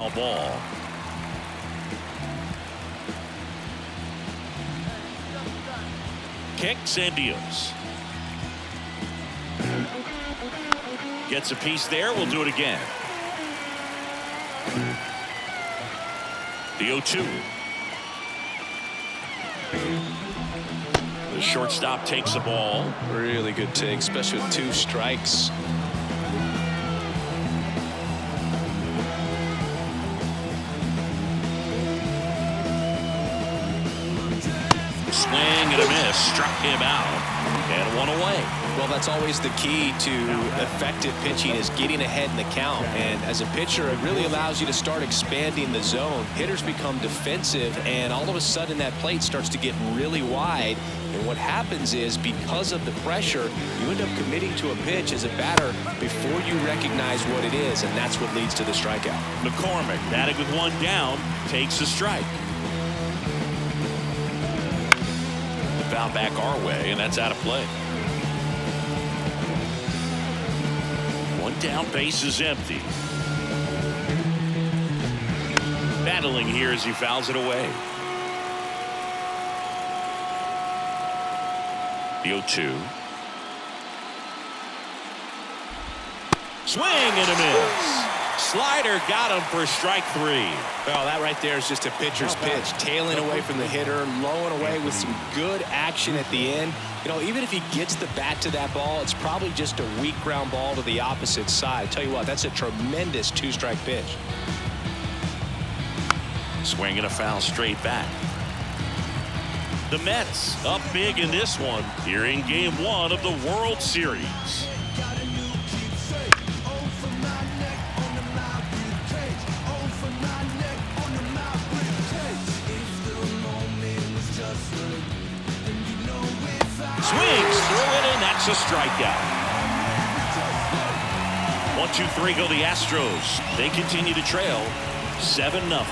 A ball. Kicks and deals. Gets a piece there. We'll do it again. The 0-2. The shortstop takes the ball. Really good take, especially with 2 strikes. Swing and a miss. Struck him out. And 1 away. Well, that's always the key to effective pitching, is getting ahead in the count. And as a pitcher, it really allows you to start expanding the zone. Hitters become defensive, and all of a sudden that plate starts to get really wide. And what happens is, because of the pressure, you end up committing to a pitch as a batter before you recognize what it is, and that's what leads to the strikeout. McCormick, batting with 1 down, takes a strike. The foul back our way, and that's out of play. 1 down, base is empty. Battling here as he fouls it away. The 0-2. Swing and a miss. Slider got him for strike 3. Well, that right there is just a pitcher's pitch, tailing away from the hitter, lowing away with some good action at the end. You know, even if he gets the bat to that ball, it's probably just a weak ground ball to the opposite side. I tell you what, that's a tremendous 2-strike pitch. Swing and a foul straight back. The Mets up big in this one here in Game 1 of the World Series. Swings through it, and that's a strikeout. 1-2-3 go the Astros. They continue to trail 7-0.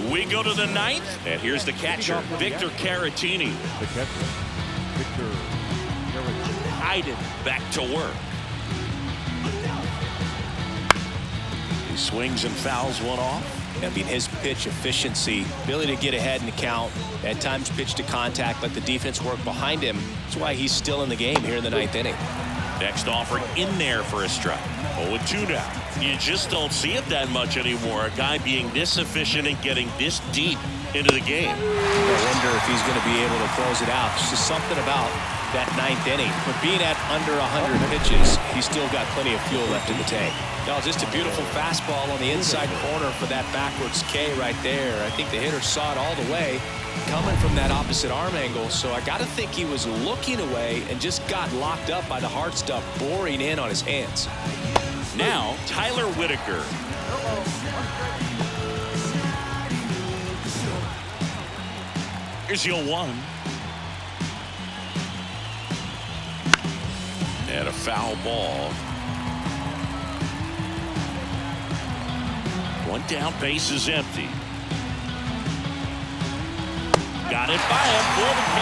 We go to the 9th, and here's the catcher, Victor Caratini. The catcher, Victor Caratini. Guided back to work. He swings and fouls one off. I mean, his pitch efficiency, ability to get ahead in the count, at times pitch to contact, let the defense work behind him. That's why he's still in the game here in the 9th inning. Next offering in there for a strike. 0-2 now. You just don't see it that much anymore. A guy being this efficient and getting this deep into the game. I wonder if he's going to be able to close it out. It's just something about that 9th inning. But being at under 100 pitches, he's still got plenty of fuel left in the tank. No, just a beautiful fastball on the inside corner for that backwards K right there. I think the hitter saw it all the way coming from that opposite arm angle. So I got to think he was looking away and just got locked up by the hard stuff boring in on his hands. Now, Tyler Whitaker. Here's the 0-1. And a foul ball. 1 down, base is empty. Got it by him for the K.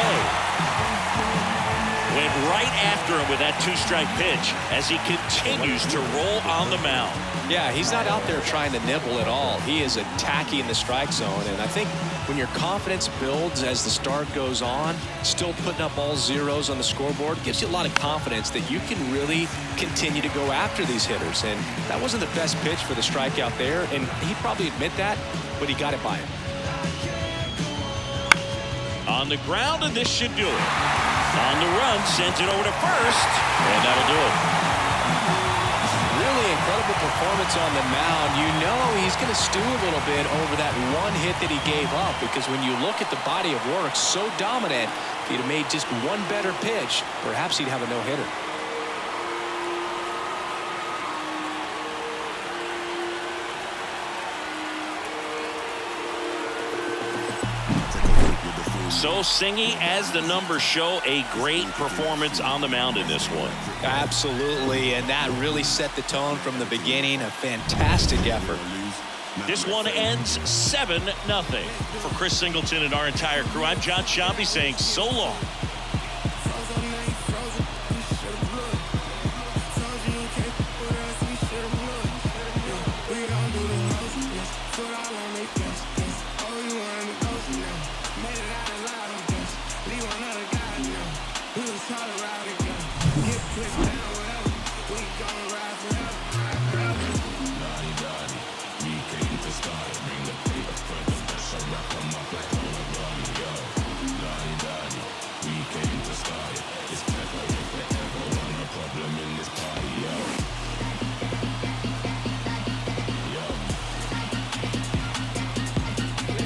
Went right after him with that 2-strike pitch as he continues to roll on the mound. Yeah, he's not out there trying to nibble at all. He is attacking the strike zone, and I think when your confidence builds as the start goes on, still putting up all zeros on the scoreboard gives you a lot of confidence that you can really continue to go after these hitters. And that wasn't the best pitch for the strikeout there, and he'd probably admit that, but he got it by him. On the ground, and this should do it. On the run, sends it over to first, and that'll do it. Really incredible performance on the mound. You know he's going to stew a little bit over that 1 hit that he gave up, because when you look at the body of work, so dominant, if he'd have made just 1 better pitch, perhaps he'd have a no-hitter. So Singy, as the numbers show, a great performance on the mound in this one. Absolutely, and that really set the tone from the beginning. A fantastic effort. This one ends 7-0. For Chris Singleton and our entire crew, I'm John Shambi saying so long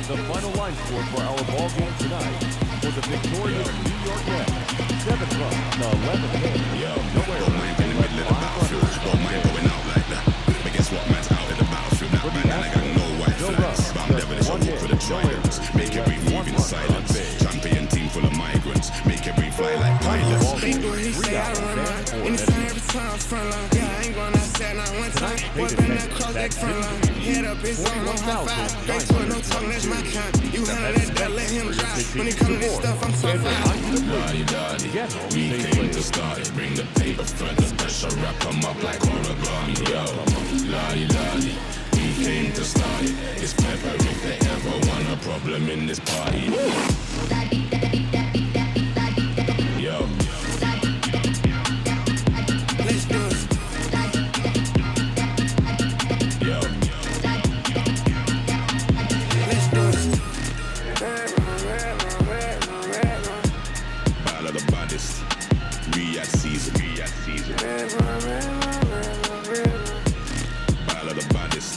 The final line score for our ball game tonight for the victorious New York Mets. 7 runs to 11 hits. Nowhere Don't mind in the middle of the battlefield. Don't mind going out like that. But guess what, man's out in the battlefield. That man, I got no white flags. But I'm devilish, I walk for the tridents. Make every move in silence. Champion team full of migrants. Make every fly like pilots. He say I run mine. Anytime, every time, front line. Yeah, I ain't going outside not one time. Boy, been that cross that front line. Head up, it's on high five. Back to it, no talking, that's my kind. You handle that, let him drive. When it comes to this stuff, I'm top 5. Lottie-dottie, we came to start it. Bring the paper further, pressure, wrap them up like origami. Yo, lottie-dottie, we came to start it. It's pepper if they ever want a problem in this party. Yo. Let's do it. Yo. Let's do it. Battle of the baddest. We at season. Battle of the baddest.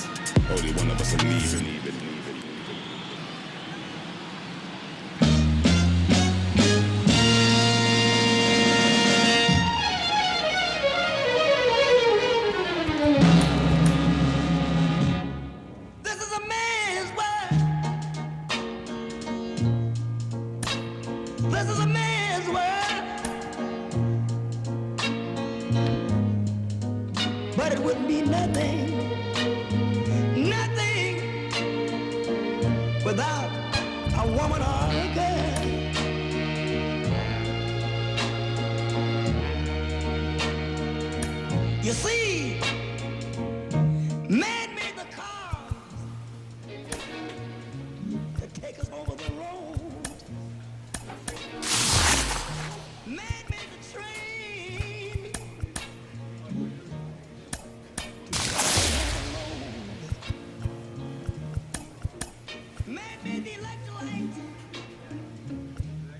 Only one of us are leaving. This is a man's world. This is a man's world. But it wouldn't be nothing without a woman or a girl. You see, man made the cars to take us over the road. Man made the train to carry us along. Man made the electric light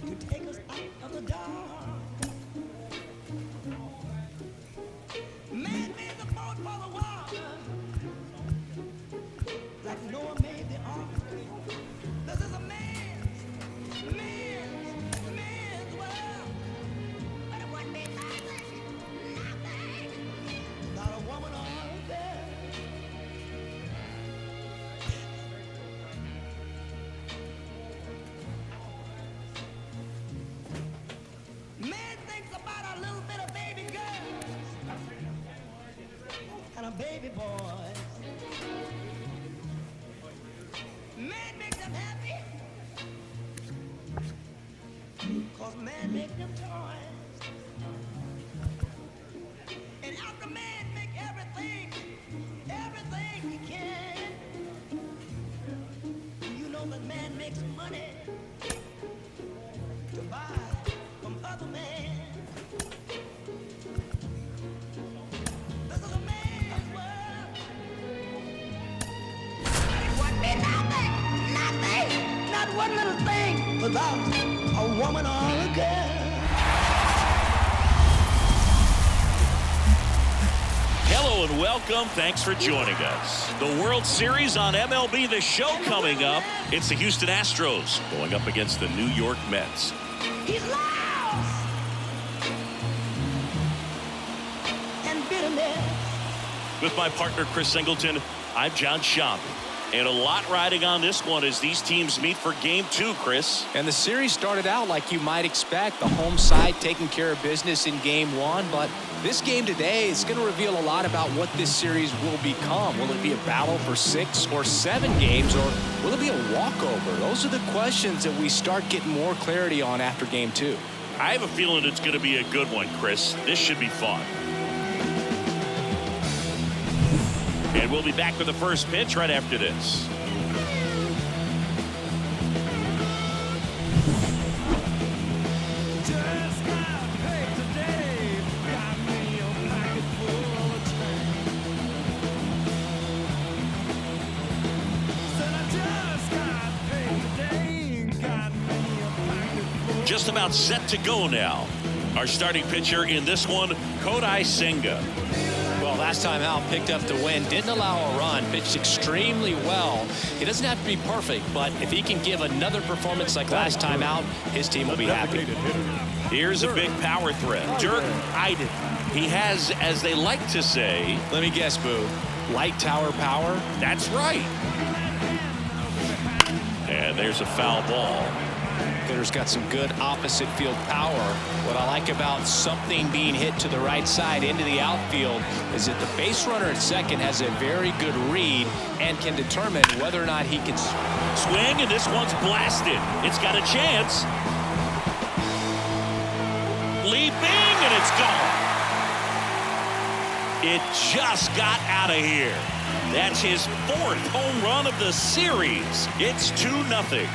to take us out of the dark. Man made the boat for the water, like Noah made the ark. This is a man's world. But it wouldn't be nothing, not a woman or a girl. Man thinks about a little bit of baby girls and a baby boys. Man makes them happy, 'cause man makes them toys. And after man make everything he can, you know that man makes money to buy from other men. This is a man's world. It wouldn't be nothing, not one little thing without a woman or a girl. Hello and welcome. Thanks for joining us. The World Series on MLB The Show coming up. It's the Houston Astros going up against the New York Mets. He's lost and bitterness. With my partner Chris Singleton, I'm John Schaub. And a lot riding on this one as these teams meet for Game 2, Chris. And the series started out like you might expect, the home side taking care of business in Game 1, but this game today is going to reveal a lot about what this series will become. Will it be a battle for 6 or 7 games, or will it be a walkover? Those are the questions that we start getting more clarity on after Game 2. I have a feeling it's going to be a good one, Chris. This should be fun. And we'll be back with the first pitch right after this. just about set to go now. Our starting pitcher in this one, Kodai Senga. Well, last time out, picked up the win, didn't allow a run, pitched extremely well. He doesn't have to be perfect, but if he can give another performance like last time out, his team will be happy. Here's a big power threat. Dirk Eiden. He has, as they like to say, let me guess, Boo, light tower power? That's right. And there's a foul ball. Hitter's got some good opposite field power. What I like about something being hit to the right side into the outfield is that the base runner at second has a very good read and can determine whether or not he can swing, and this one's blasted. It's got a chance. Leaping, and it's gone. It just got out of here. That's his 4th home run of the series. It's 2-0.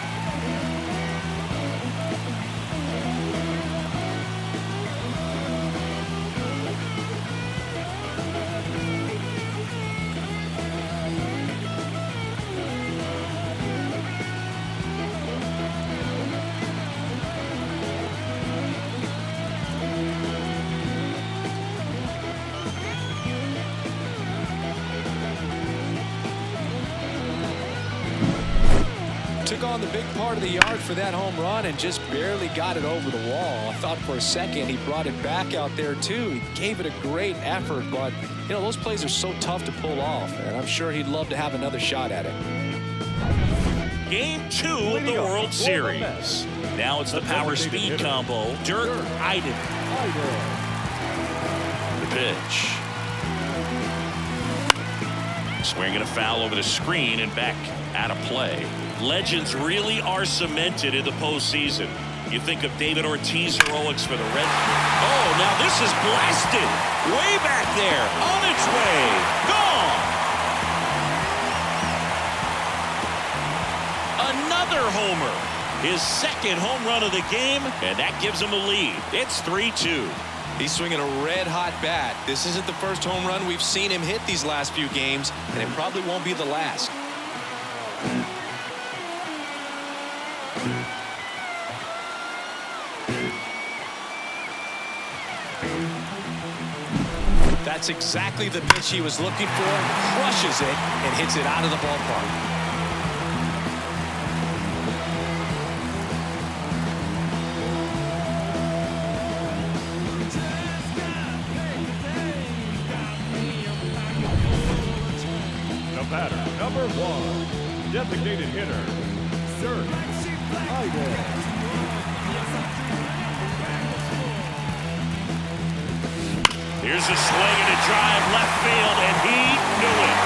Took on the big part of the yard for that home run and just barely got it over the wall. I thought for a second he brought it back out there too. He gave it a great effort, but you know, those plays are so tough to pull off, and I'm sure he'd love to have another shot at it. Game 2 of the World Series. Now it's the power speed combo. Dirk Eiden. The pitch. Swinging a foul over the screen and back out of play. Legends really are cemented in the postseason. You think of David Ortiz heroics for the Red. Oh, now this is blasted. Way back there. On its way. Gone. Another homer. His 2nd home run of the game, and that gives him a lead. It's 3-2. He's swinging a red-hot bat. This isn't the first home run we've seen him hit these last few games, and it probably won't be the last. That's exactly the pitch he was looking for. Crushes it and hits it out of the ballpark. The batter, number 1, designated hitter, Dirk Eiden. Here's a swing and a drive left field, and he knew it.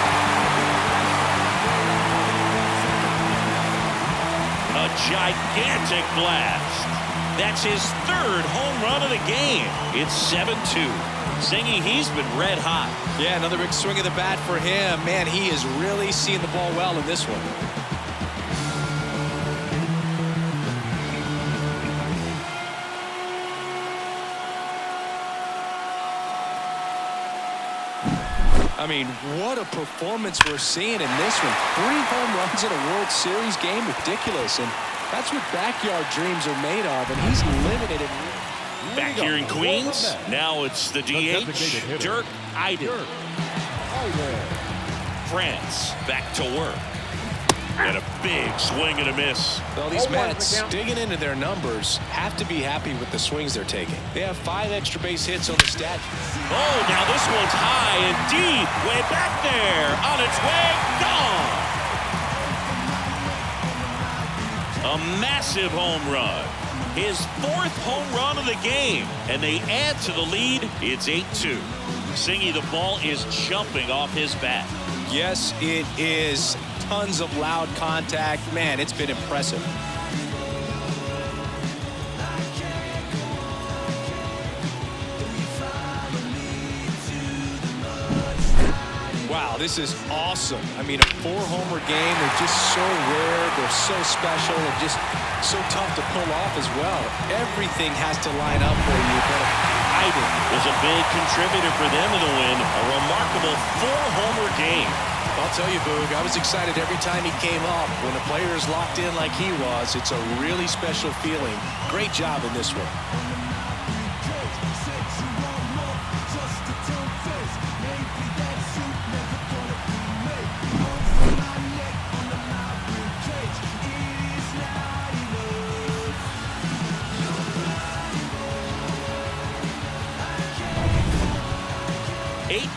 A gigantic blast. That's his 3rd home run of the game. It's 7-2. Singy, he's been red hot. Yeah, another big swing of the bat for him. Man, he is really seeing the ball well in this one. I mean, what a performance we're seeing in this one. 3 home runs in a World Series game, ridiculous. And that's what backyard dreams are made of, and he's living it. Back here in Queens, now it's the DH, Dirk Eiden. France back to work. And a big swing and a miss. Well, these Mets, digging into their numbers, have to be happy with the swings they're taking. They have 5 extra base hits on the stat. Oh, now this one's high and deep. Way back there. On its way. Gone. A massive home run. His 4th home run of the game. And they add to the lead. It's 8-2. Singy, the ball is jumping off his bat. Yes, it is. Tons of loud contact. Man, it's been impressive. Wow, this is awesome. I mean, a 4-homer game. They're just so rare. They're so special and just so tough to pull off as well. Everything has to line up for you. But guided. Was a big contributor for them in the win. A remarkable 4-homer game. I'll tell you, Boog, I was excited every time he came up. When a player is locked in like he was, it's a really special feeling. Great job in this one.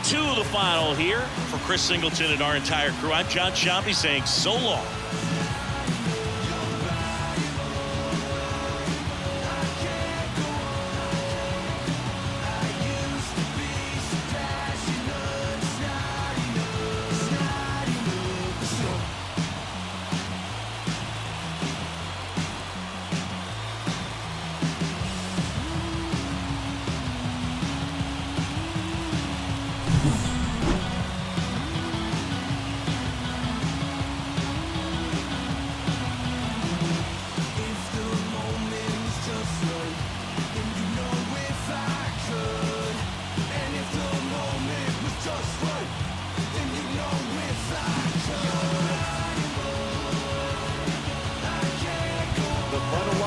To the final here for Chris Singleton and our entire crew. I'm John Sciambi saying so long.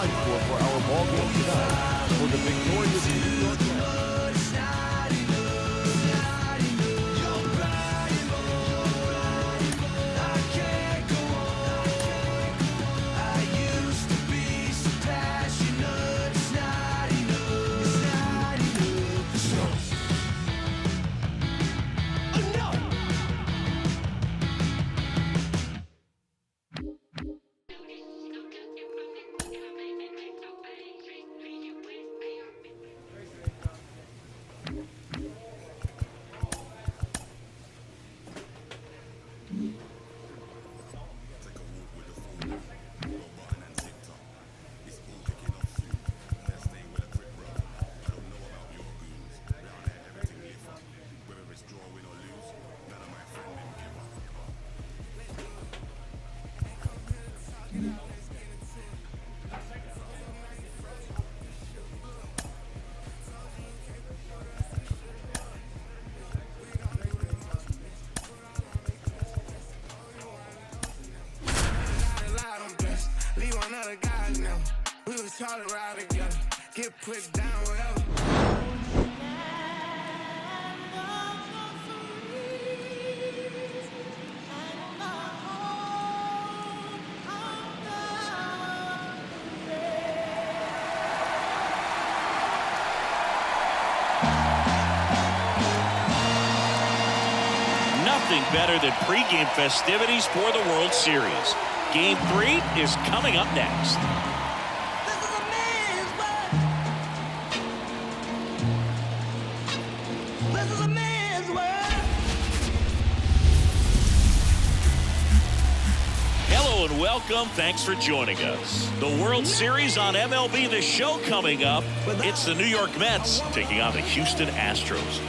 For our ball game tonight, for the victorious New York Mets. Other guys now. We was taught to ride together, get put down, whatever. Nothing better than pregame festivities for the World Series. Game 3 is coming up next. This is a man's world. This is a man's world. Hello and welcome. Thanks for joining us. The World Series on MLB The Show coming up. It's the New York Mets taking on the Houston Astros.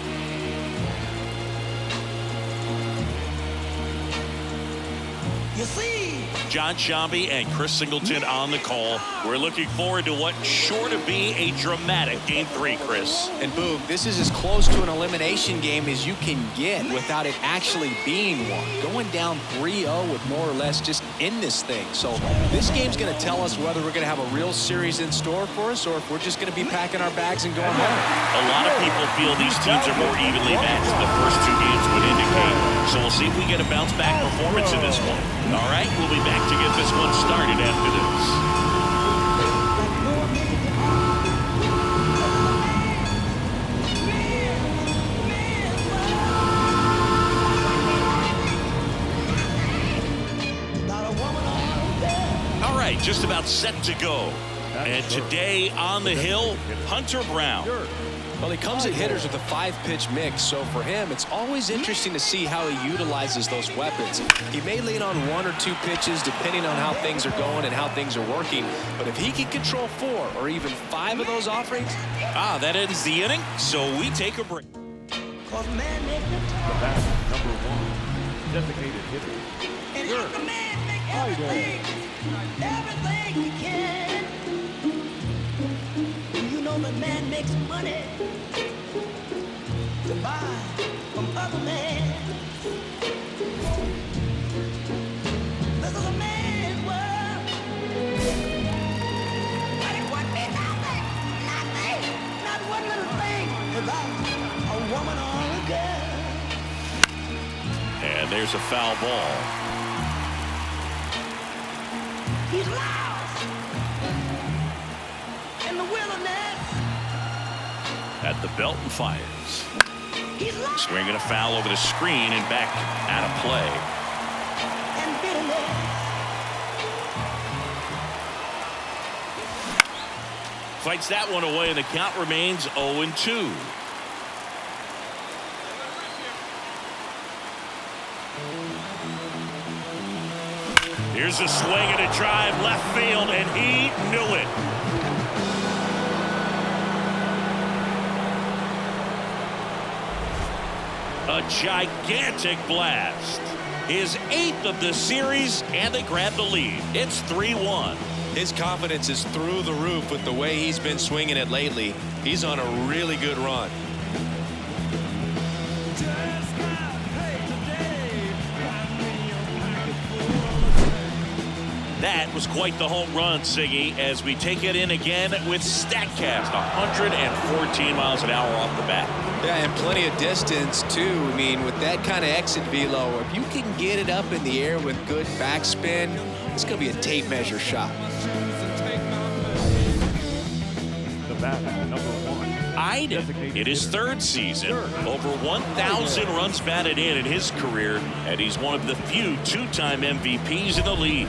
You see? John Sciambi and Chris Singleton on the call. We're looking forward to what's sure to be a dramatic Game 3, Chris. And Boog, this is as close to an elimination game as you can get without it actually being one. Going down 3-0 would more or less just end this thing. So this game's going to tell us whether we're going to have a real series in store for us or if we're just going to be packing our bags and going home. A lot of people feel these teams are more evenly matched than the first 2 games would indicate. So we'll see if we get a bounce-back performance in this one. All right, we'll be back to get this one started after this. All right, just about set to go. And today on the hill, Hunter Brown. Well, he comes at hitters with a 5-pitch mix, so for him, it's always interesting to see how he utilizes those weapons. He may lean on 1 or 2 pitches depending on how things are going and how things are working, but if he can control 4 or even 5 of those offerings... That ends the inning, so we take a break. The bat, number 1, designated hitter. And how the man make everything he can. You know know that man makes money to buy from other men. This is a man's world. But it would be nothing, not one little thing without a woman or a girl. And there's a foul ball. He's lost in the wilderness. At the belt and fires. He's lost Swinging a foul over the screen and back out of play. in bitterness. Fights that one away, and the count remains 0-2. Here's a swing and a drive left field, and he knew it. A gigantic blast. His 8th of the series, and they grab the lead. It's 3-1. His confidence is through the roof with the way he's been swinging it lately. He's on a really good run. That was quite the home run, Siggy, as we take it in again with StatCast. 114 miles an hour off the bat. Yeah, and plenty of distance, too. I mean, with that kind of exit velo, if you can get it up in the air with good backspin, it's going to be a tape measure shot. The batter, number 1. Eyed in his 3rd season. Over 1,000 runs batted in his career, and he's one of the few 2-time MVPs in the league.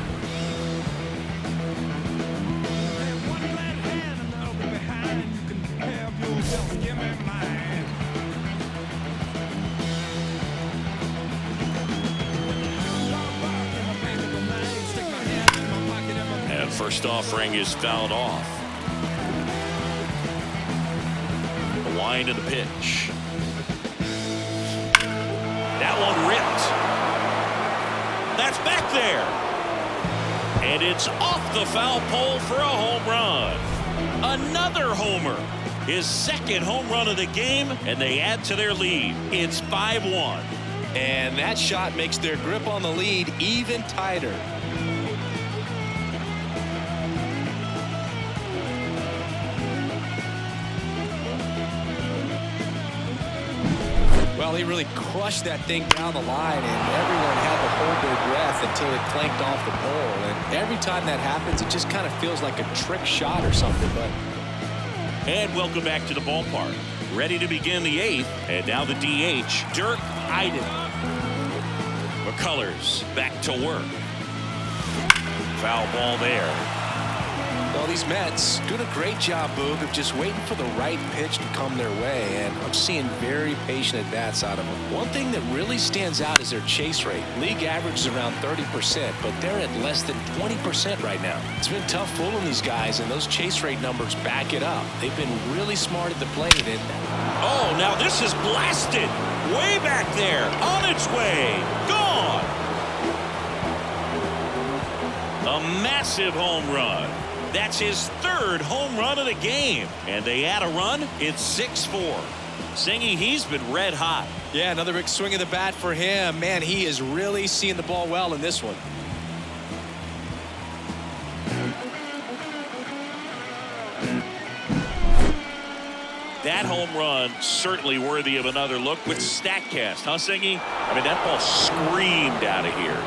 And first offering is fouled off. The wind of the pitch. That one ripped. That's back there. And it's off the foul pole for a home run. Another homer. His 2nd home run of the game, and they add to their lead. It's 5-1. And that shot makes their grip on the lead even tighter. Well, he really crushed that thing down the line, and everyone had to hold their breath until it clanked off the pole. And every time that happens, it just kind of feels like a trick shot or something. And welcome back to the ballpark. Ready to begin the 8th, and now the DH, Dirk Eiden. McCullers back to work. Foul ball there. Well, these Mets doing a great job, Boog, of just waiting for the right pitch to come their way, and I'm seeing very patient at-bats out of them. One thing that really stands out is their chase rate. League average is around 30%, but they're at less than 20% right now. It's been tough fooling these guys, and those chase rate numbers back it up. They've been really smart at the plate. And oh, now this is blasted. Way back there. On its way. Gone. A massive home run. That's his 3rd home run of the game. And they add a run. It's 6-4. Singy, he's been red hot. yeah, another big swing of the bat for him. Man, he is really seeing the ball well in this one. That home run certainly worthy of another look with StatCast, huh, Singy? I mean, that ball screamed out of here.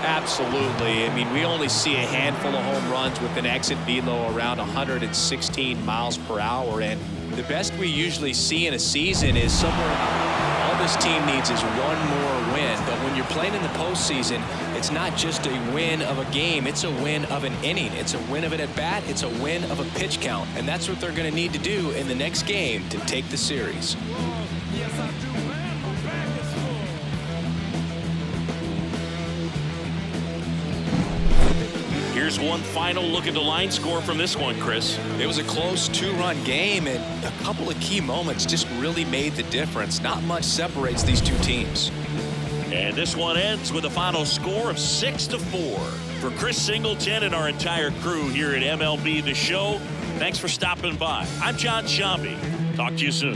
Absolutely. I mean, we only see a handful of home runs with an exit velo around 116 miles per hour, and the best we usually see in a season is somewhere. All this team needs is one more win. But when you're playing in the postseason, it's not just a win of a game. It's a win of an inning. It's a win of an at-bat. It's a win of a pitch count. And that's what they're going to need to do in the next game to take the series. Here's one final look at the line score from this one, Chris. It was a close 2-run game, and a couple of key moments just really made the difference. Not much separates these two teams. And this one ends with a final score of 6-4. For Chris Singleton and our entire crew here at MLB The Show, Thanks for stopping by. I'm John Shambi. Talk to you soon.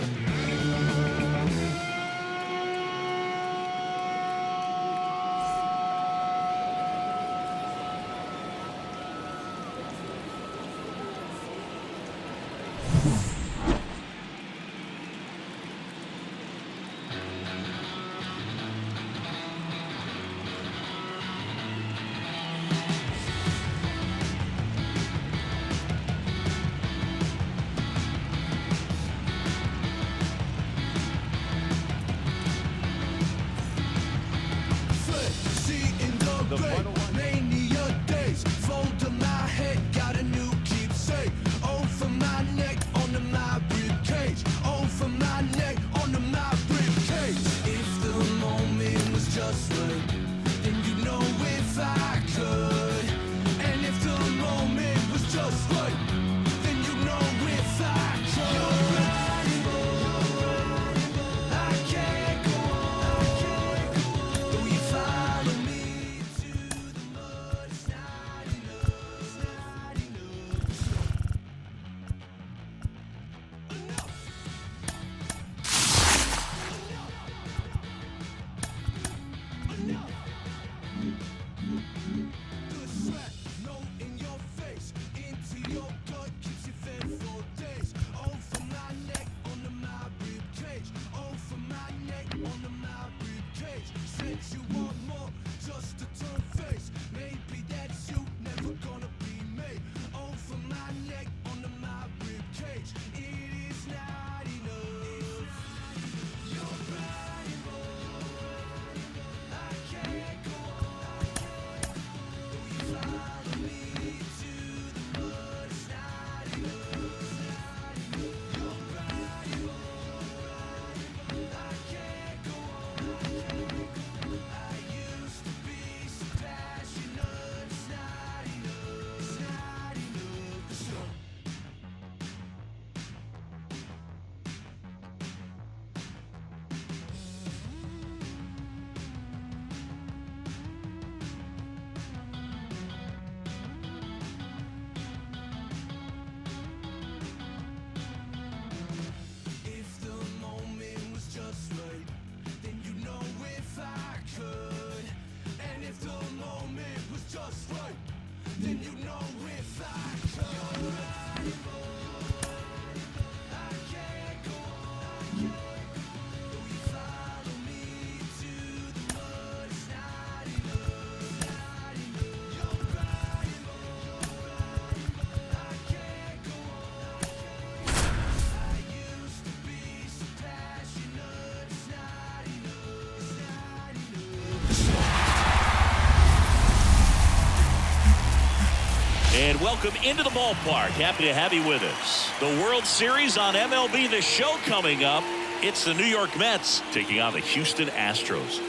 And welcome into the ballpark. Happy to have you with us. The World Series on MLB The Show coming up. It's the New York Mets taking on the Houston Astros.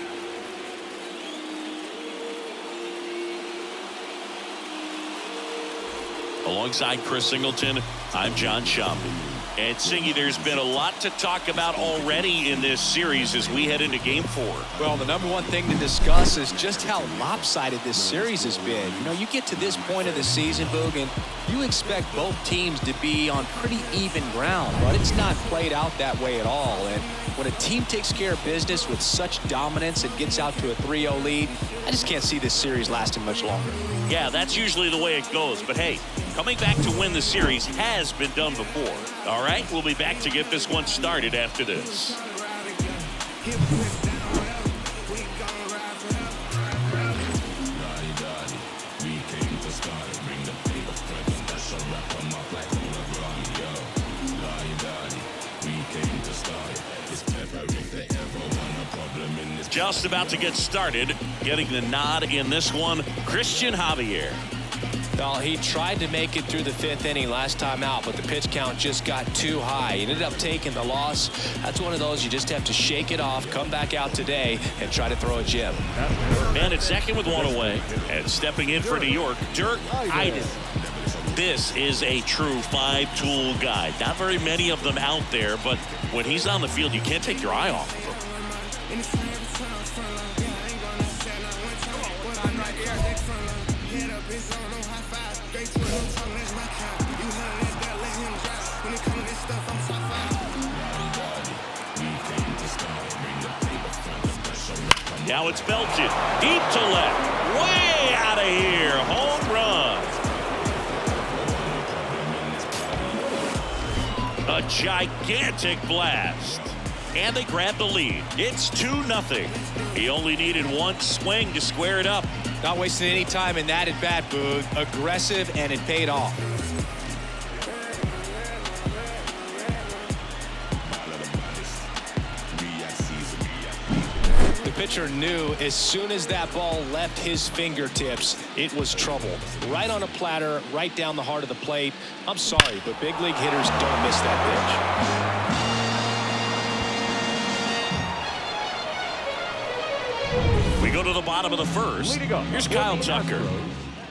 Alongside Chris Singleton, I'm John Shambi. And Singy, there's been a lot to talk about already in this series as we head into Game 4. Well, the number one thing to discuss is just how lopsided this series has been. You know, you get to this point of the season, Boog, and you expect both teams to be on pretty even ground, but it's not played out that way at all. And when a team takes care of business with such dominance and gets out to a 3-0 lead, I just can't see this series lasting much longer. Yeah, that's usually the way it goes. But hey, coming back to win the series has been done before. All right, we'll be back to get this one started after this. Just about to get started, getting the nod in this one, Christian Javier. Well, he tried to make it through the 5th inning last time out, but the pitch count just got too high. He ended up taking the loss. That's one of those you just have to shake it off, come back out today, and try to throw a gem. Man at second with one away, and stepping in for New York, Dirk Eiden. This is a true five-tool guy. Not very many of them out there, but when he's on the field, you can't take your eye off of him. it comes to this stuff, I'm top 5. Now it's belted deep to left, way out of here. Home run. A gigantic blast. And they grab the lead. It's 2-0. He only needed one swing to square it up. Not wasting any time in that at bat, Boog. Aggressive, and it paid off. The pitcher knew as soon as that ball left his fingertips, it was trouble. Right on a platter, right down the heart of the plate. I'm sorry, but big league hitters don't miss that pitch. We go to the bottom of the first. Here's Kyle Tucker.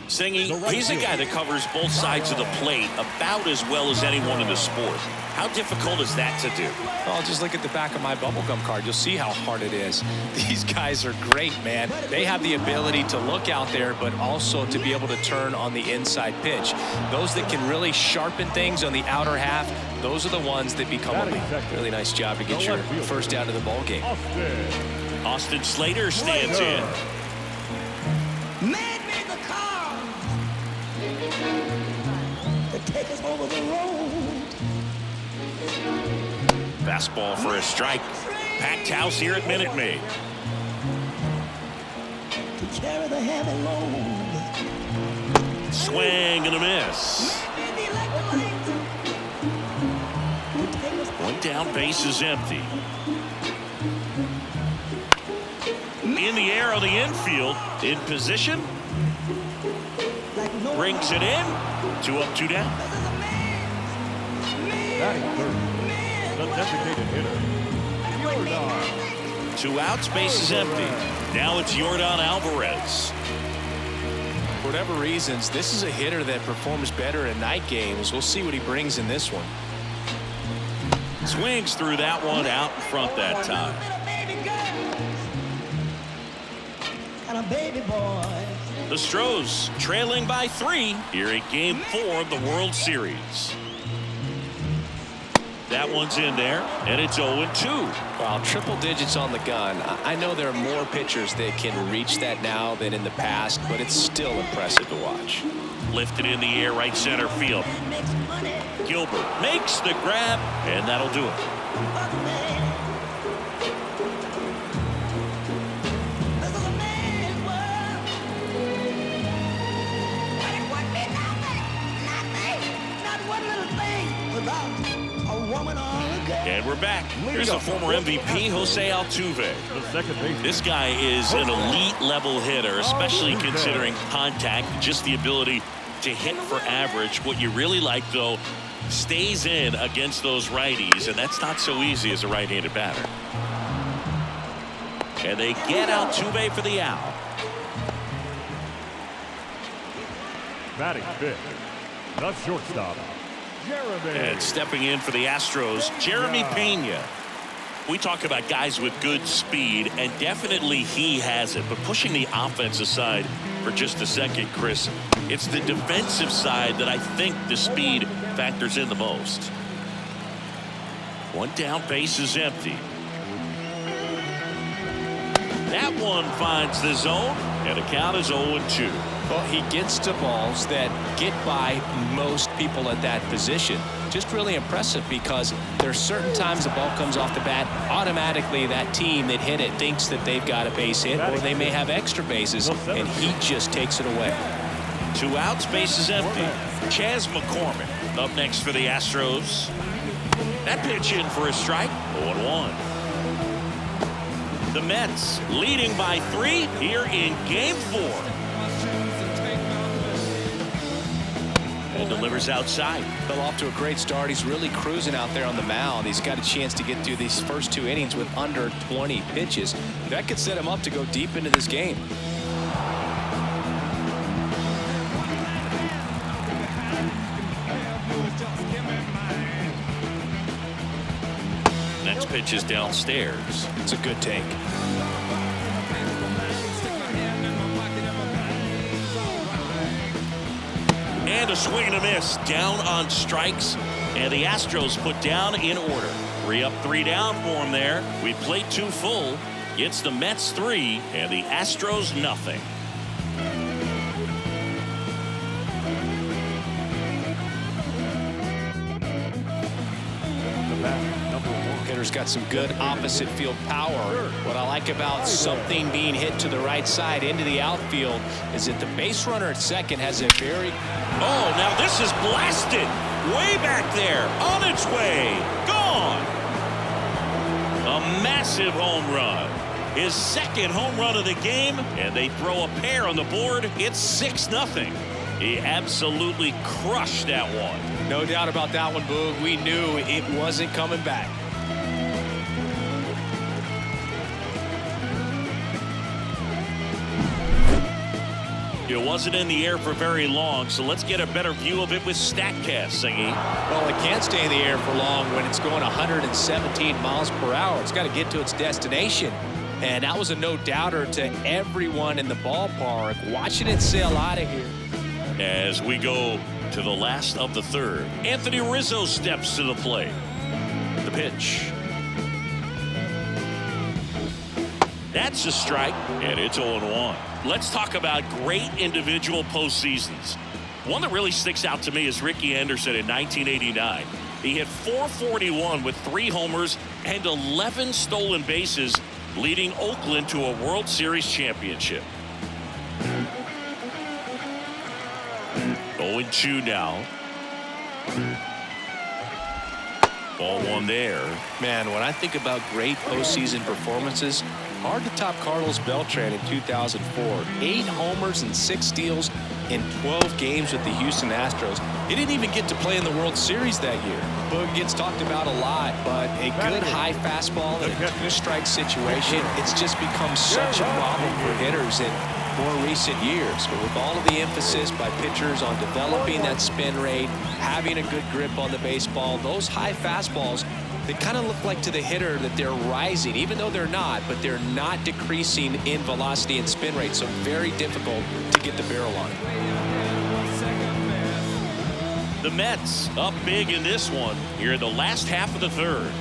Singing, he's a guy that covers both sides of the plate about as well as anyone in the sport. How difficult is that to do? Well, just look at the back of my bubblegum card. You'll see how hard it is. These guys are great, man. They have the ability to look out there, but also to be able to turn on the inside pitch. Those that can really sharpen things on the outer half, those are the ones that become a really nice job to get your first out of the ball game. Austin Slater stands in. Man made the car to take us over the road. Fastball for a strike. Packed house here at Minute Maid. To carry the heavy load. Swing and a miss. One down, base is empty. In the air on the infield, in position, brings it in. 2 up, 2 down. Batting third, the designated hitter, Yordan. 2 outs, base is empty. Now it's Yordan Alvarez. For whatever reasons, this is a hitter that performs better in night games. We'll see what he brings in this one. Swings through that one, out in front that time. And a baby boy. The Stros trailing by 3 here in Game 4 of the World Series. That one's in there, and it's 0-2. Wow, triple digits on the gun. I know there are more pitchers that can reach that now than in the past, but it's still impressive to watch. Lifted in the air, right center field. Gilbert makes the grab, and that'll do it. And we're back. Here's the former MVP, Jose Altuve. This guy is an elite level hitter, especially considering contact, just the ability to hit for average. What you really like, though, stays in against those righties, and that's not so easy as a right-handed batter. And they get Altuve for the out. Batting fifth, the shortstop, Jeremy. And stepping in for the Astros, Jeremy Pena. We talk about guys with good speed, and definitely he has it. But pushing the offense aside for just a second, Chris, it's the defensive side that I think the speed factors in the most. One down, base is empty. That one finds the zone, and the count is 0-2. Well, he gets to balls that get by most people at that position. Just really impressive because there's certain times the ball comes off the bat, automatically that team that hit it thinks that they've got a base hit, or they may have extra bases, and he just takes it away. 2 outs, base is empty. Chas McCormick up next for the Astros. That pitch in for a strike, 0-1. The Mets leading by 3 here in Game 4. And delivers outside. Fell off to a great start. He's really cruising out there on the mound. He's got a chance to get through these first 2 innings with under 20 pitches. That could set him up to go deep into this game. Next pitch is downstairs. It's a good take. And a swing and a miss. Down on strikes And the Astros put down in order. 3 up, 3 down for them there. We played 2 full. It's the Mets 3 and the Astros nothing. Hitter's got some good opposite field power. What I like about something being hit to the right side into the outfield is that the base runner at second has a very... Oh, now this is blasted. Way back there. On its way. Gone. A massive home run. His second home run of the game, and they throw a pair on the board. It's 6-0. He absolutely crushed that one. No doubt about that one, Boog. We knew it wasn't coming back. It wasn't in the air for very long, so let's get a better view of it with StatCast, Singy. Well, it can't stay in the air for long when it's going 117 miles per hour. It's got to get to its destination. And that was a no-doubter to everyone in the ballpark. Watching it sail out of here. As we go to the last of the third, Anthony Rizzo steps to the plate. The pitch. That's a strike, and it's 0-1. Let's talk about great individual postseasons. One that really sticks out to me is Ricky Henderson in 1989. He hit .441 with 3 homers and 11 stolen bases, leading Oakland to a World Series championship. 0-2 now. Ball 1 there. Man, when I think about great postseason performances, hard to top Carlos Beltran in 2004. 8 homers and 6 steals in 12 games with the Houston Astros. He didn't even get to play in the World Series that year. Boog gets talked about a lot, but a good high fastball in a 2-strike situation, it's just become such a problem for hitters in more recent years. But with all of the emphasis by pitchers on developing that spin rate, having a good grip on the baseball, those high fastballs, they kind of look like to the hitter that they're rising, even though they're not, but they're not decreasing in velocity and spin rate, so very difficult to get the barrel on. The Mets up big in this one here in the last half of the third.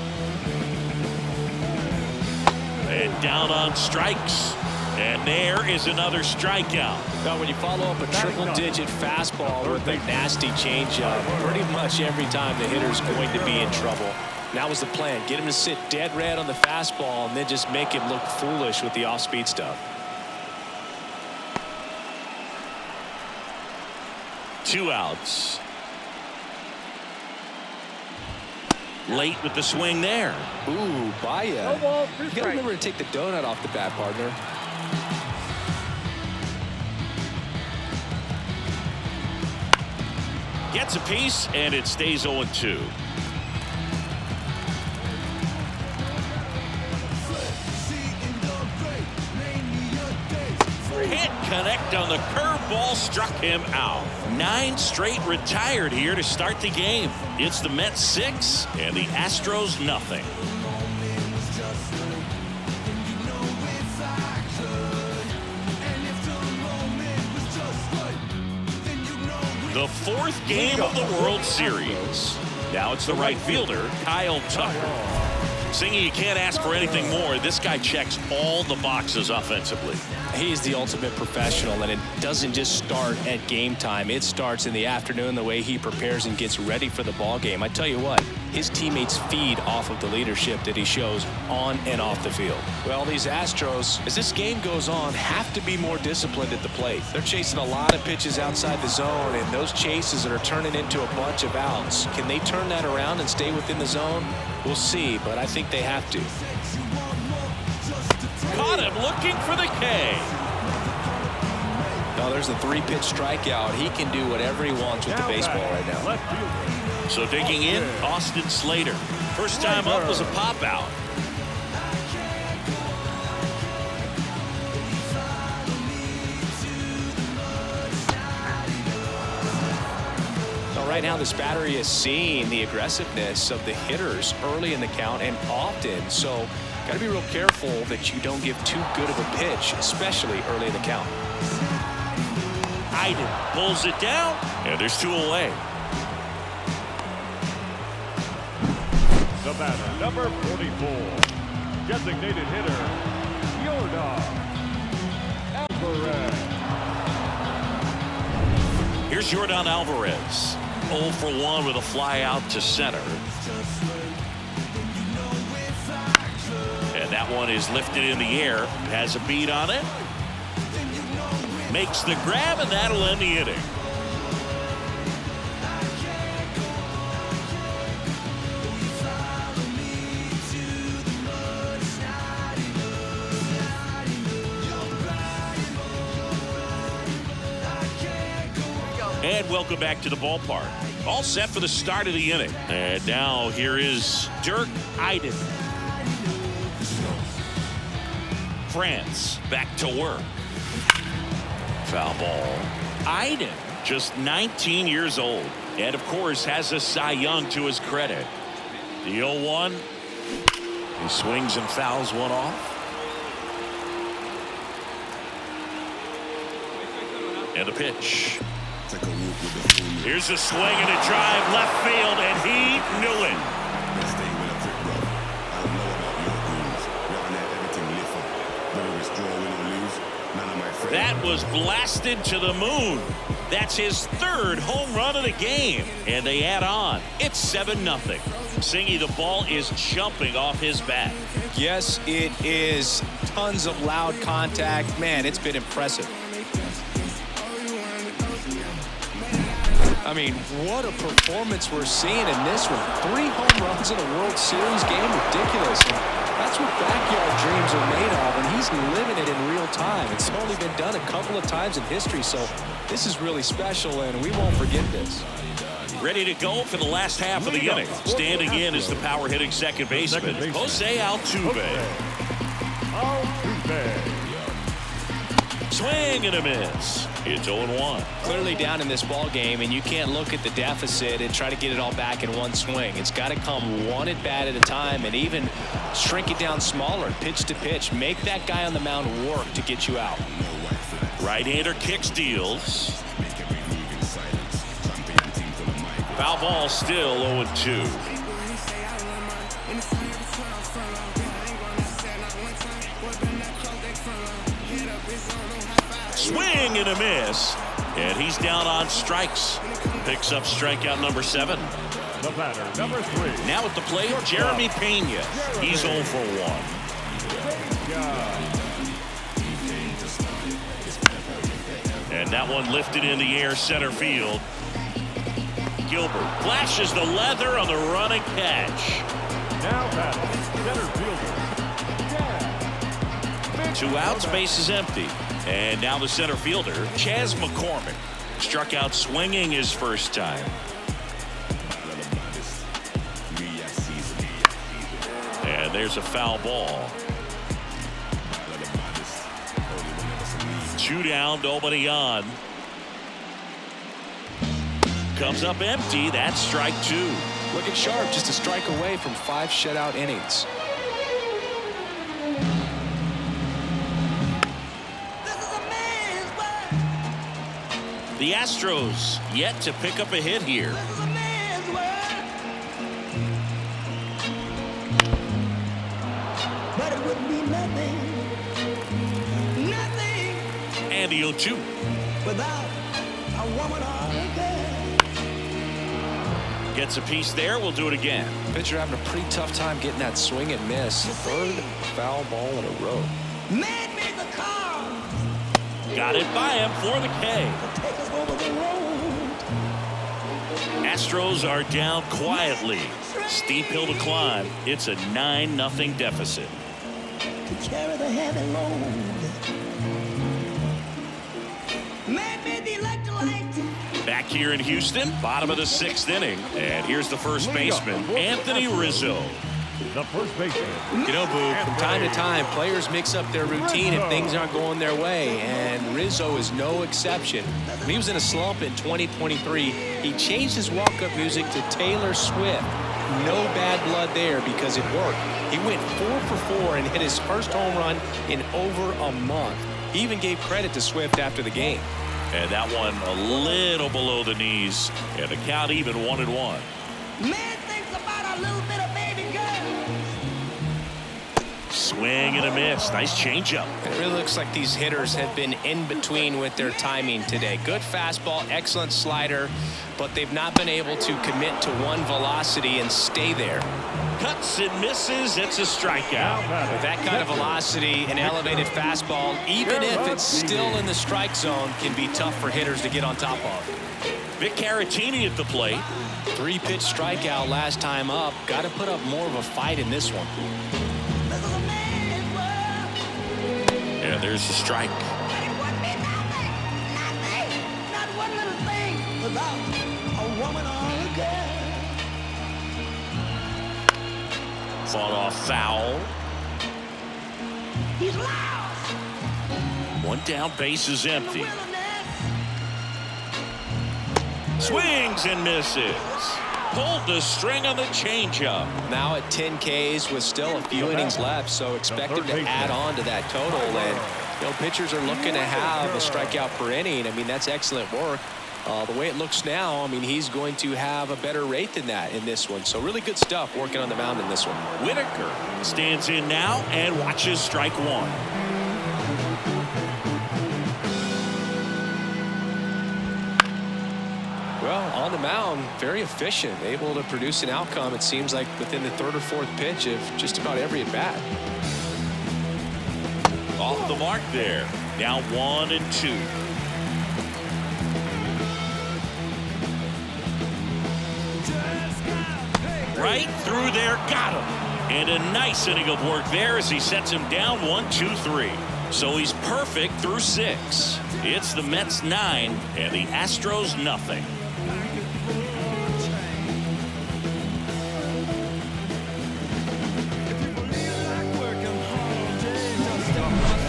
And down on strikes. And there is another strikeout. Now, when you follow up a triple-digit fastball with a nasty changeup, pretty much every time the hitter's going to be in trouble. That was the plan. Get him to sit dead red on the fastball and then just make him look foolish with the off-speed stuff. 2 outs. Late with the swing there. Ooh, Baya. You got to remember to take the donut off the bat, partner. Gets a piece, and it stays 0-2. Can't connect on the curveball, struck him out. 9 straight retired here to start the game. It's the Mets 6 and the Astros nothing. The 4th game of the World Series. Now it's the right fielder, Kyle Tucker. Singy, you can't ask for anything more. This guy checks all the boxes offensively. He's the ultimate professional, and it doesn't just start at game time. It starts in the afternoon, the way he prepares and gets ready for the ball game. I tell you what, his teammates feed off of the leadership that he shows on and off the field. Well, these Astros, as this game goes on, have to be more disciplined at the plate. They're chasing a lot of pitches outside the zone, and those chases that are turning into a bunch of outs. Can they turn that around and stay within the zone? We'll see, but I think they have to. Caught him looking for the K. No, there's the 3-pitch strikeout. He can do whatever he wants with the baseball right now. So digging in, Austin Slater. First time up was a pop out. Right now, this battery is seeing the aggressiveness of the hitters early in the count and often. So, got to be real careful that you don't give too good of a pitch, especially early in the count. Iden pulls it down, and there's 2 away. The batter, number 44. Designated hitter, Yordan Alvarez. Here's Yordan Alvarez. 0 for 1 with a fly out to center. And that one is lifted in the air. Has a beat on it. Makes the grab, and that'll end the inning. And welcome back to the ballpark. All set for the start of the inning. And now here is gehittet. France back to work. Foul ball. Gehittet, just 19 years old. And of course has a Cy Young to his credit. The 0-1. He swings and fouls one off. And the pitch. Here's a swing and a drive left field, and he knew it. That was blasted to the moon. That's his third home run of the game, and they add on. It's 7-0. Singy, the ball is jumping off his bat. Yes, it is. Tons of loud contact. Man, it's been impressive. I mean, what a performance we're seeing in this one. 3 home runs in a World Series game. Ridiculous. And that's what backyard dreams are made of, and he's living it in real time. It's only been done a couple of times in history, so this is really special, and we won't forget this. Ready to go for the last half of the inning. Standing in is the power hitting second baseman, Jose Altuve. Swing and a miss. It's 0-1. Clearly down in this ball game, and you can't look at the deficit and try to get it all back in one swing. It's got to come one at bat at a time, and even shrink it down smaller, pitch to pitch. Make that guy on the mound work to get you out. Right-hander kicks, deals. Foul ball, still 0-2. Swing and a miss, and he's down on strikes. Picks up strikeout number 7. The batter, number 3. Now at the plate, Jeremy Pena. He's 0 for 1. And that one lifted in the air, center field. Gilbert flashes the leather on the running catch. Now batting, center fielder. 2 outs, base is empty. And now the center fielder, Chas McCormick. Struck out swinging his first time. And there's a foul ball. 2 down, nobody on. Comes up empty. That's strike 2. Looking sharp, just a strike away from 5 shutout innings. The Astros yet to pick up a hit here. But it would be nothing, And the 0-2. without a woman or a girl. Gets a piece there. We'll do it again. Pitcher having a pretty tough time getting that swing and miss. 3rd foul ball in a row. Man made the car Got it by him for the K. take us over the road. Astros are down quietly. Steep hill to climb. It's a 9-0 deficit. To carry the heavy load. Man made the electrolyte. Back here in Houston, bottom of the 6th inning. And here's the first baseman, Anthony Rizzo. The first baseman. You know, Boog, from time to time, players mix up their routine and things aren't going their way, and Rizzo is no exception. When he was in a slump in 2023, he changed his walk-up music to Taylor Swift. No bad blood there because it worked. He went 4 for 4 and hit his first home run in over a month. He even gave credit to Swift after the game. And that one a little below the knees. And the count even 1-1. Man thinks about a little bit of baby girl. Swing and a miss. Nice changeup. It really looks like these hitters have been in between with their timing today. Good fastball, excellent slider, but they've not been able to commit to one velocity and stay there. Cuts and misses. It's a strikeout. With that kind of velocity, an elevated fastball, even if it's still in the strike zone, can be tough for hitters to get on top of. Vic Caratini at the plate. 3-pitch strikeout last time up. Got to put up more of a fight in this one. Yeah, there's the strike. Fought off foul. He's lost. One down, base is empty. Swings and misses. Pulled the string on the changeup. Now at 10 Ks with still a few innings left, so expect him to add on to that total. And pitchers are looking to have a strikeout per inning. I mean, that's excellent work. The way it looks now, I mean, he's going to have a better rate than that in this one. So really good stuff working on the mound in this one. Whitaker stands in now and watches strike one. Well, on the mound, very efficient, able to produce an outcome, it seems like, within the 3rd or 4th pitch of just about every at-bat. Off the mark there. Now 1-2. Right through there, got him. And a nice inning of work there as he sets him down 1-2-3. So he's perfect through 6. It's the Mets 9 and the Astros nothing.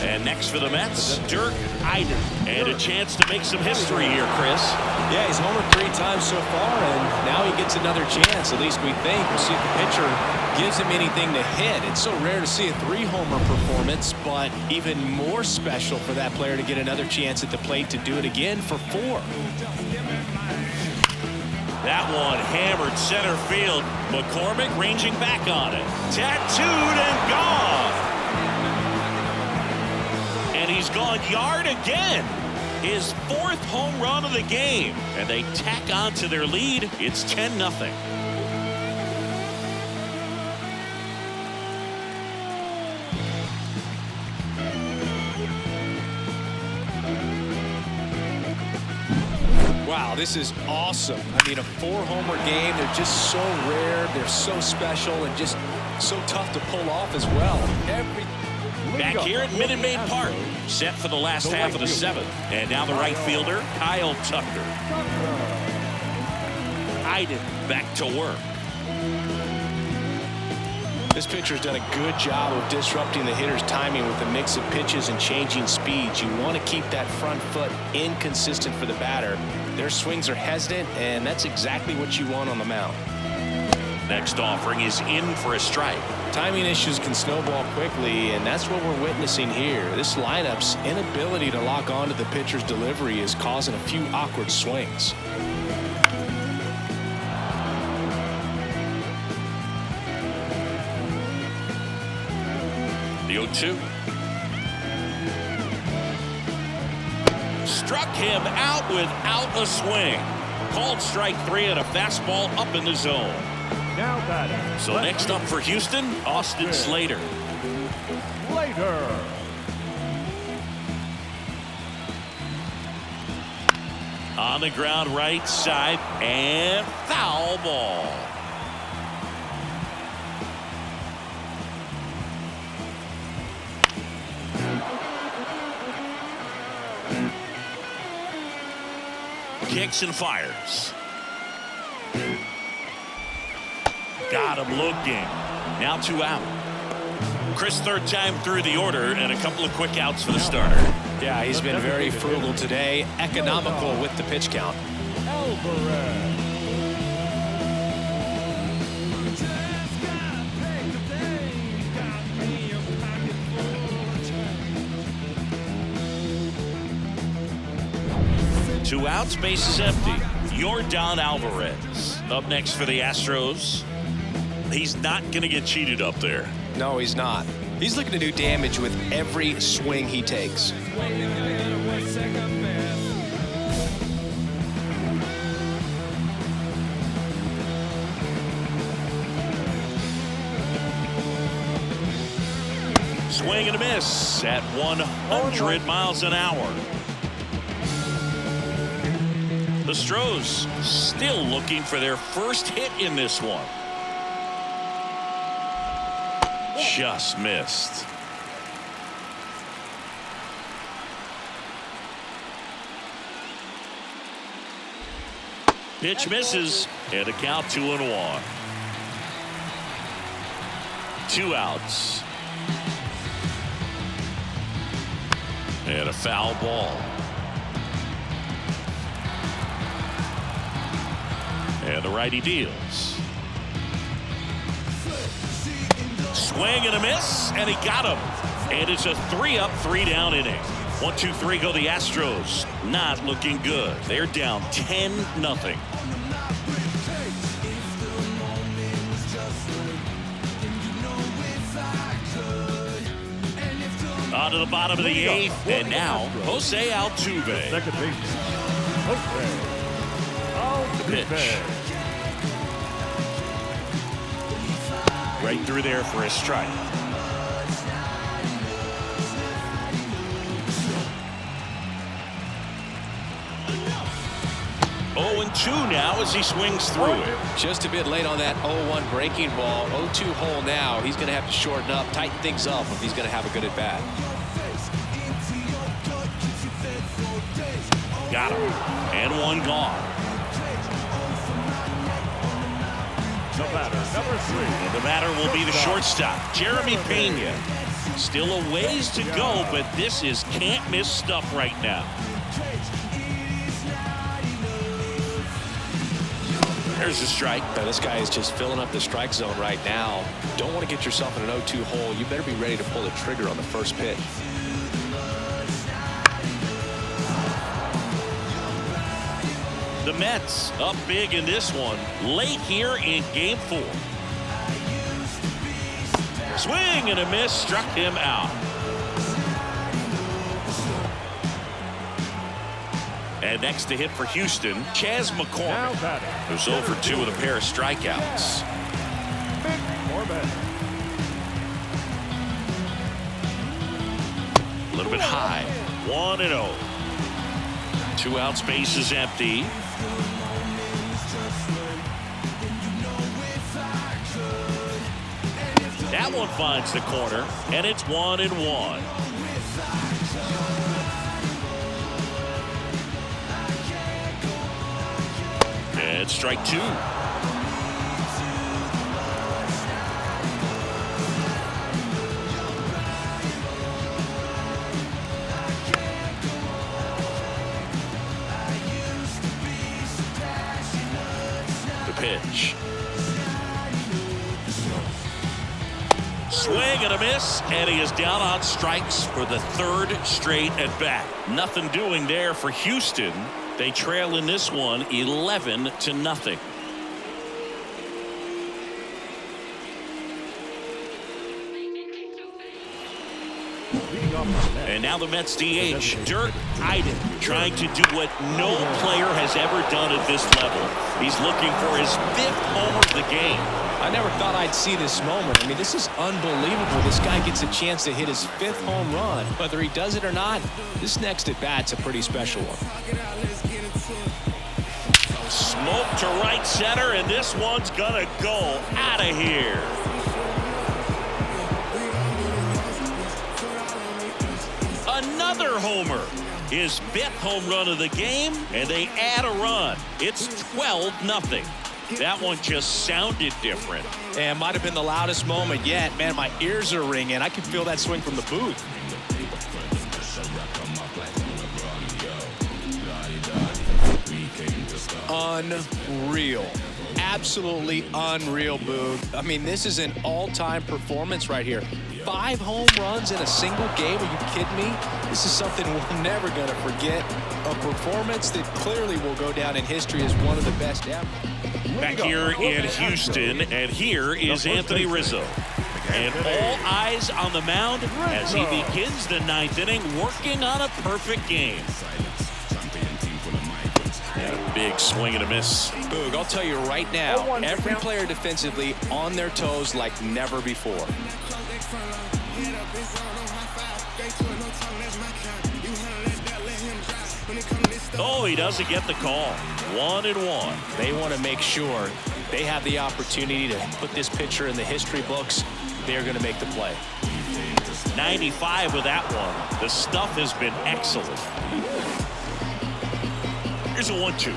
And next for the Mets, Dirk Iden. And a chance to make some history here, Chris. Yeah, he's homered 3 times so far, and now he gets another chance, at least we think. We'll see if the pitcher gives him anything to hit. It's so rare to see a 3-homer performance, but even more special for that player to get another chance at the plate to do it again for 4. That one hammered center field. McCormick ranging back on it. Tattooed and gone. And he's gone yard again. His 4th home run of the game. And they tack on to their lead. It's 10-0. Wow, this is awesome. I mean, a 4-homer game. They're just so rare. They're so special and just so tough to pull off as well. Back here at Minute Maid Park, set for the last half of the 7th. And now the right fielder, Kyle Tucker. Iden back to work. This pitcher's done a good job of disrupting the hitter's timing with a mix of pitches and changing speeds. You want to keep that front foot inconsistent for the batter. Their swings are hesitant, and that's exactly what you want on the mound. Next offering is in for a strike. Timing issues can snowball quickly, and that's what we're witnessing here. This lineup's inability to lock onto the pitcher's delivery is causing a few awkward swings. The 0-2. Struck him out without a swing. Called strike 3 and a fastball up in the zone. Now batting. So next up for Houston, Austin Slater. Slater. On the ground right side and foul ball. Kicks and fires. Got him looking. Now 2 out. Chris, 3rd time through the order and a couple of quick outs for the starter. Yeah, he's been very frugal today, economical with the pitch count. Alvarez. Two outs, base is empty. Yordan Alvarez up next for the Astros. He's not going to get cheated up there. No, he's not. He's looking to do damage with every swing he takes. Swing and a miss at 100 miles an hour. The Stros still looking for their first hit in this one. Just missed. Pitch misses, and a count 2-1. 2 outs. And a foul ball. And the righty deals. Swing and a miss, and he got him. And it's a 3-up, 3-down inning. 1-2-3 go the Astros. Not looking good. They're down 10-0. On to the bottom of the 8th, and now Jose Altuve. Second baseman, Jose Altuve. Pitch. Right through there for a strike. Oh, and 2 now as he swings through it. Just a bit late on that 0-1 breaking ball. 0-2 hole now. He's going to have to shorten up, tighten things up if he's going to have a good at bat. Got him. And 1 gone. The batter, number 3. And the batter will be the shortstop, Jeremy Pena. Still a ways to go, but this is can't miss stuff right now. There's a strike. Now, this guy is just filling up the strike zone right now. Don't want to get yourself in an 0-2 hole. You better be ready to pull the trigger on the first pitch. The Mets up big in this one late here in game 4. Swing and a miss, struck him out. And next to hit for Houston, Chas McCormick, who's 0-2 with a pair of strikeouts. A little bit high. 1-0. 2 outs, base is empty. That one finds the corner, and it's 1-1. And strike 2. The pitch. Swing and a miss, and he is down on strikes for the 3rd straight at bat. Nothing doing there for Houston. They trail in this one 11-0. And now the Mets DH, Dirk Eiden, trying to do what no player has ever done at this level. He's looking for his 5th homer of the game. I never thought I'd see this moment. I mean, this is unbelievable. This guy gets a chance to hit his 5th home run. Whether he does it or not, this next at bat's a pretty special one. Smoke to right center, and this one's gonna go out of here. Another homer. His 5th home run of the game, and they add a run. It's 12-0. That one just sounded different. And might have been the loudest moment yet. Man, my ears are ringing. I can feel that swing from the booth. Unreal. Absolutely unreal, Boog. I mean, this is an all-time performance right here. 5 home runs in a single game. Are you kidding me? This is something we're never going to forget. A performance that clearly will go down in history as one of the best ever. Back here in Houston, and here is Anthony Rizzo. And all eyes on the mound as he begins the ninth inning, working on a perfect game. And a big swing and a miss. Boog, I'll tell you right now, every player defensively on their toes like never before. Oh, he doesn't get the call. 1-1. They want to make sure they have the opportunity to put this pitcher in the history books. They're going to make the play. 95 with that one. The stuff has been excellent. Here's a 1-2.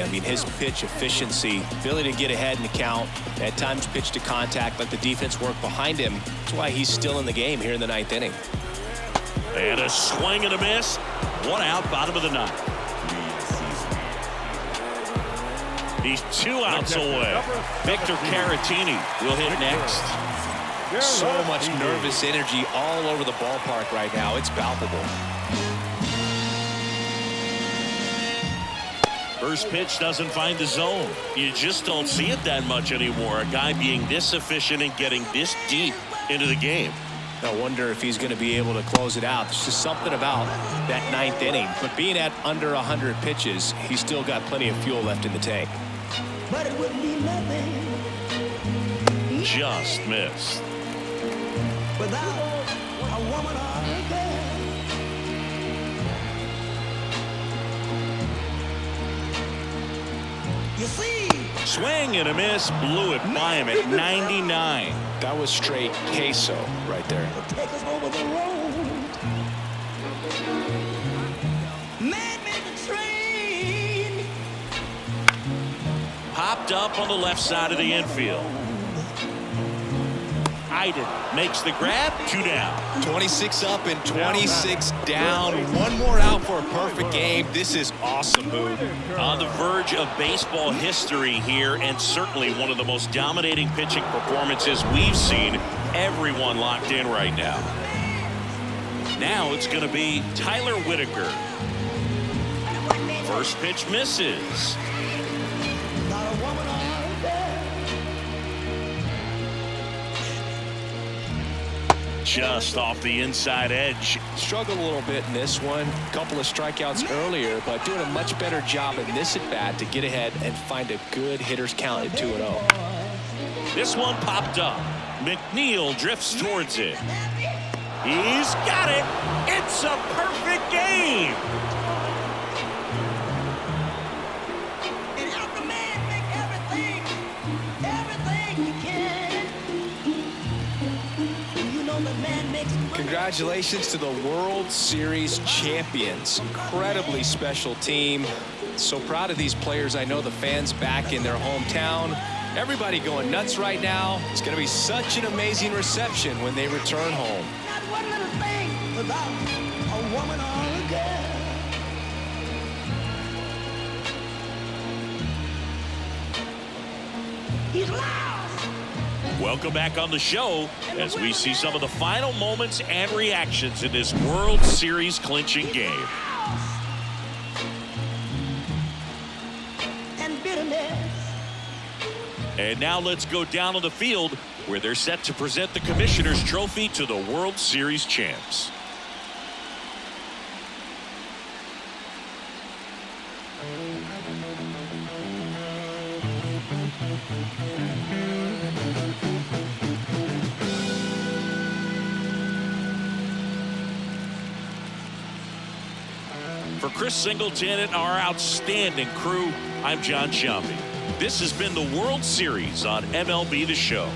I mean, his pitch efficiency, ability to get ahead in the count, at times pitch to contact, let the defense work behind him. That's why he's still in the game here in the ninth inning. And a swing and a miss. 1 out, bottom of the ninth. He's 2 outs away. Victor Caratini will hit next. So much nervous energy all over the ballpark right now. It's palpable. First pitch doesn't find the zone. You just don't see it that much anymore. A guy being this efficient and getting this deep into the game. I wonder if he's going to be able to close it out. There's just something about that ninth inning. But being at under 100 pitches, he's still got plenty of fuel left in the tank. But it wouldn't be nothing Just missed. without a woman or a girl. You see, Swing and a miss. Blew it by him at 99. That was straight queso right there. take us over the road. Man made the train. Popped up on the left side of the infield. Iden makes the grab. 2 down. 26 up and 26 down. One more out for a perfect game. This is awesome, Boog. On the verge of baseball history here, and certainly one of the most dominating pitching performances we've seen. Everyone locked in right now. Now it's going to be Tyler Whitaker. First pitch misses. Not a woman or a girl. Just off the inside edge. Struggled a little bit in this one. A couple of strikeouts earlier, but doing a much better job in this at-bat to get ahead and find a good hitter's count at 2-0. This one popped up. McNeil drifts towards it. He's got it. It's a perfect game. And help the man make everything he can. You know the man makes money. Congratulations to the World Series champions. Incredibly special team. So proud of these players. I know the fans back in their hometown. Everybody going nuts right now. It's going to be such an amazing reception when they return home. Not one little thing without a woman or a girl. He's lost. Welcome back on the show as we see some of the final moments and reactions in this World Series clinching game. And bitterness. And now let's go down on the field where they're set to present the Commissioner's Trophy to the World Series champs. For Chris Singleton and our outstanding crew, I'm John Sciambi. This has been the World Series on MLB The Show.